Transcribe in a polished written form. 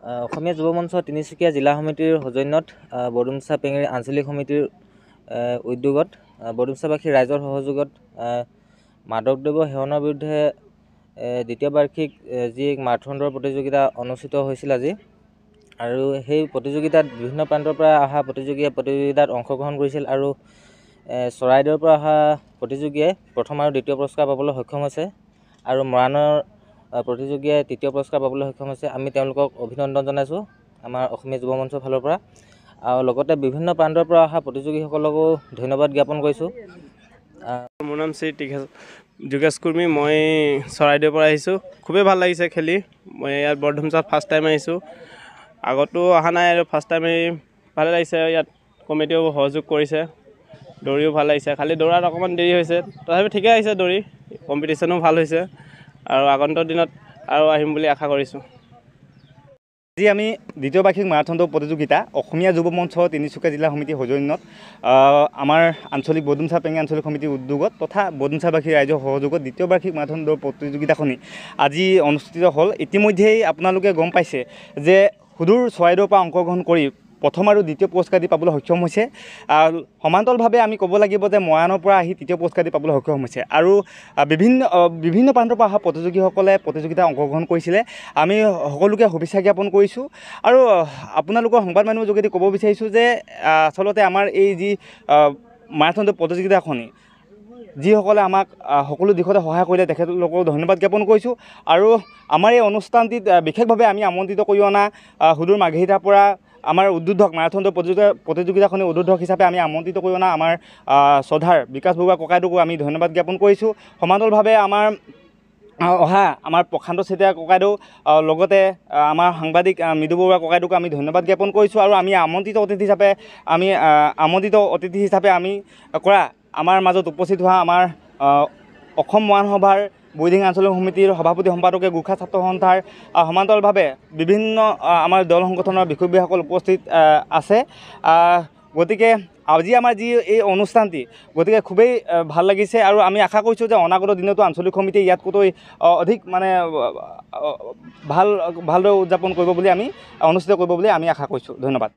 অসমীয়া যুৱ মঞ্চ তিনিচুকীয়া জিলা সমিতিৰ সৌজন্যত বৰডুমচা পেঙেৰি আঞ্চলিক সমিতিৰ উদ্যোগত বৰডুমচাবাসী ৰাইজৰ সহযোগত মাদকদ্ৰব্য সেৱনৰ বিৰুদ্ধে দ্বিতীয় বাৰ্ষিক যি মাৰাথন দৌৰ প্ৰতিযোগিতা অনুষ্ঠিত হৈছিল আজি। আৰু সেই প্ৰতিযোগিতাত বিভিন্ন প্ৰান্তৰ পৰা অহা প্ৰতিযোগীয়ে প্ৰতিযোগিতাত অংশগ্ৰহণ কৰিছিল আৰু চৰাইদেউৰ পৰা অহা প্ৰতিযোগীয়ে প্ৰথম আৰু দ্বিতীয় পুৰস্কাৰ পাবলৈ সক্ষম হৈছে আৰু মৰাণৰ প্ৰতিযোগীয়ে তৃতীয় পুৰস্কাৰ পাবলৈ সক্ষম হৈছে। আমি তেওঁলোকক অভিনন্দন জনাইছোঁ আমাৰ অসমীয়া যুৱ মঞ্চৰ ফালৰ পৰা, আৰু লগতে বিভিন্ন প্ৰান্তৰ পৰা অহা প্ৰতিযোগীসকলকো ধন্যবাদ জ্ঞাপন কৰিছোঁ। মোৰ নাম শ্ৰী যোগেশ কুৰ্মী, মই চৰাইদেউৰ পৰা আহিছোঁ। খুবেই ভাল লাগিছে খেলি। মই ইয়াত বৰডুমচাত ফাৰ্ষ্ট টাইম আহিছোঁ, আগতো অহা নাই আৰু ফাৰ্ষ্ট টাইম ভালে লাগিছে। ইয়াত কমিটিও সহযোগ কৰিছে, দৌৰিও ভাল লাগিছে। খালি দৌৰাত অকণমান দেৰি হৈছে, তথাপি ঠিকে আহিছে দৌৰি। কম্পিটিশ্যনো ভাল হৈছে আৰু আগন্তুক দিনত আৰু আহিম বুলি আশা কৰিছোঁ। আজি আমি দ্বিতীয় বাৰ্ষিক মাৰাথন দৌৰ প্ৰতিযোগিতা অসমীয়া যুৱ মঞ্চ তিনিচুকীয়া জিলা সমিতিৰ সৌজন্যত আমাৰ আঞ্চলিক বৰডুমচা পেঙেৰি আঞ্চলিক সমিতিৰ উদ্যোগত তথা বৰডুমচাবাসী ৰাইজৰ সহযোগত দ্বিতীয় বাৰ্ষিক মাৰাথন দৌৰ প্ৰতিযোগিতাখনি আজি অনুষ্ঠিত হ'ল। ইতিমধ্যেই আপোনালোকে গম পাইছে যে সুদূৰ চৰাইদেউৰ পৰা অংশগ্ৰহণ কৰি প্ৰথম আৰু দ্বিতীয় পুৰস্কাৰ দি পাবলৈ সক্ষম হৈছে। সমান্তৰালভাৱে আমি ক'ব লাগিব যে মৰাণৰ পৰা আহি তৃতীয় পুৰস্কাৰ দি পাবলৈ সক্ষম হৈছে আৰু বিভিন্ন প্ৰান্তৰ পৰা অহা প্ৰতিযোগীসকলে প্ৰতিযোগিতাত অংশগ্ৰহণ কৰিছিলে। আমি সকলোকে শুভেচ্ছা জ্ঞাপন কৰিছোঁ আৰু আপোনালোকৰ সংবাদ মাধ্যমৰ যোগেদি ক'ব বিচাৰিছোঁ যে আচলতে আমাৰ এই যি মাৰাথন দৌৰ প্ৰতিযোগিতাখনি যিসকলে আমাক সকলো দিশতে সহায় কৰিলে তেখেতলোকক ধন্যবাদ জ্ঞাপন কৰিছোঁ। আৰু আমাৰ এই অনুষ্ঠানটিত বিশেষভাৱে আমি আমন্ত্ৰিত কৰি অনা সুদূৰ মাৰ্ঘেৰিটাৰ পৰা আমাৰ উদ্বোধক মাৰাথন দৌৰ প্ৰতিযোগিতাখনি উদ্বোধক হিচাপে আমি আমন্ত্ৰিত কৰি অনা আমাৰ শ্ৰদ্ধাৰ বিকাশ বৰুৱা ককাইদেউকো আমি ধন্যবাদ জ্ঞাপন কৰিছোঁ। সমান্তৰালভাৱে আমাৰ প্ৰশান্ত চেতিয়া ককাইদেউ, লগতে আমাৰ সাংবাদিক মৃদু বৰুৱা ককাইদেউকো আমি ধন্যবাদ জ্ঞাপন কৰিছোঁ। আৰু আমি আমন্ত্ৰিত অতিথি হিচাপে আমি কৰা আমাৰ মাজত উপস্থিত হোৱা আমাৰ অসম মহানসভাৰ বৈদিক আঞ্চলিক সমিতিৰ সভাপতি সম্পাদকে গোৰ্খা ছাত্ৰ সন্থাৰ সমান্তৰালভাৱে বিভিন্ন আমাৰ দল সংগঠনৰ বিষয়ববীয়াসকল উপস্থিত আছে। গতিকে আজি আমাৰ যি এই অনুষ্ঠানটি গতিকে খুবেই ভাল লাগিছে আৰু আমি আশা কৰিছোঁ যে অনাগত দিনতো আঞ্চলিক সমিতিয়ে ইয়াতকৈ অধিক ভালদৰে উদযাপন কৰিব বুলি অনুষ্ঠিত কৰিব বুলি আমি আশা কৰিছোঁ। ধন্যবাদ।